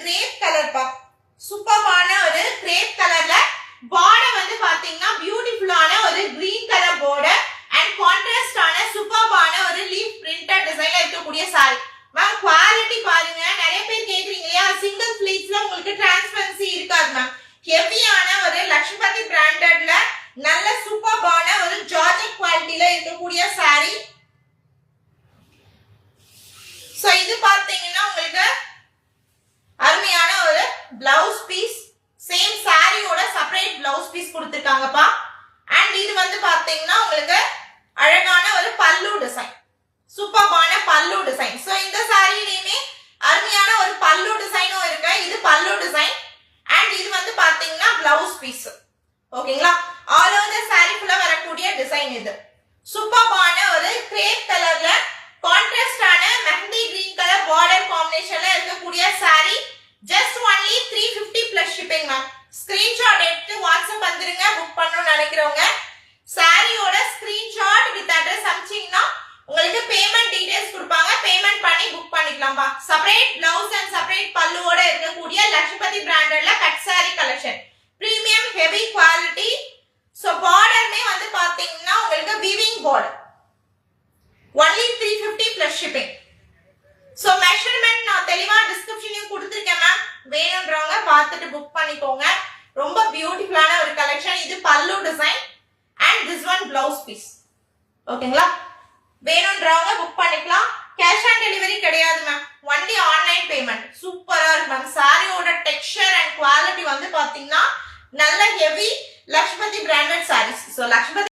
Grape colour பா. சூப்பரான ஒரு கிரேப் கலர்ல பார்டர் வந்து பாத்தீங்கன்னா பியூட்டிஃபுல்லான ஒரு கிரீன் கலர் பார்டர் அண்ட் கான்ட்ராஸ்டான சூப்பரான ஒரு லீஃப் பிரிண்டட் டிசைன்ல இருக்கக்கூடிய saree. மேம் குவாலிட்டி பாருங்க. நிறைய பேர் கேக்குறீங்க இல்லையா, சிங்கிள் ஃபிளீட்ஸ்ல உங்களுக்கு டிரான்ஸ்பரன்சி இருக்காது மேம். ஹெவியான ஒரு லக்ஷ்மதி பிராண்டட்ல நல்ல சூப்பரான ஒரு ஜார்ஜெட் குவாலிட்டில இருக்கக்கூடிய saree. சோ இது பாத்தீங்கன்னா உங்களுக்கு அருமையான ஒரு பிளவுஸ் பீஸ், சேம் சாரியோட செப்பரேட் பிளவுஸ் பீஸ் கொடுத்திருக்காங்கப்பா. அண்ட் இது வந்து பாத்தீங்கன்னா உங்களுக்கு அழகான ஒரு பல்லு டிசைன், சூப்பரான பல்லு டிசைன். சோ இந்த சாரியிலயுமே அருமையான ஒரு பல்லு டிசைனும் இருக்கு. இது பல்லு டிசைன் அண்ட் இது வந்து பாத்தீங்கன்னா பிளவுஸ் பீஸ். ஓகேங்களா, ஆல் ஓவர் தி சாரி ஃபுல்லா வரக்கூடிய டிசைன் இது. சூப்பரான ஒரு கிரேப் கலர்ல கான்ட்ராஸ்டான மெஹந்தி கிரீன் கலர் பார்டர் காம்பினேஷன்ல இருக்கக்கூடிய saree. Just only 350 plus shipping ma'am. Screenshot எடுத்து வாட்ஸ்அப் வந்துருங்க. புக் பண்ணனும்னு நினைக்கிறவங்க சாரியோட ஸ்கிரீன்ஷாட் வித் அட்ரஸ் அனுப்பிச்சீங்கன்னா உங்களுக்கு பேமெண்ட் டீடைல்ஸ் கொடுப்பாங்க. பேமெண்ட் பண்ணி புக் பண்ணிக்கலாம்பா. செப்பரேட் பிளவுஸ் அண்ட் செப்பரேட் பல்லுவோட இருக்கக்கூடிய லக்ஷ்மதி பிராண்டட்ல cut saree collection. Premium heavy quality. So பார்டர்மே வந்து பாத்தீங்கன்னா உங்களுக்கு weaving border. only 350 plus shipping. So measurement நான் தெளிவா டிஸ்கிரிப்ஷன்லயும் கொடுத்திருக்கேன் மேம். வேணும்ன்றவங்க பார்த்துட்டு புக் பண்ணிக்கோங்க. ரொம்ப பியூட்டிஃபுல்லான ஒரு கலெக்ஷன். இது பல்லு design and this one blouse piece. ஓகேங்களா, வேணும்ன்றவங்க புக் பண்ணிக்கலாம். கேஷ் ஆன் டெலிவரி கிடையாது மேம். only online payment. சூப்பரா இருக்கு மேம். சாரியோட டெக்ஸ்சர் அண்ட் குவாலிட்டி வந்து பாத்தீங்கன்னா நல்ல ஹெவி லக்ஷ்மதி பிராண்டட் sarees. So லக்ஷ்மதி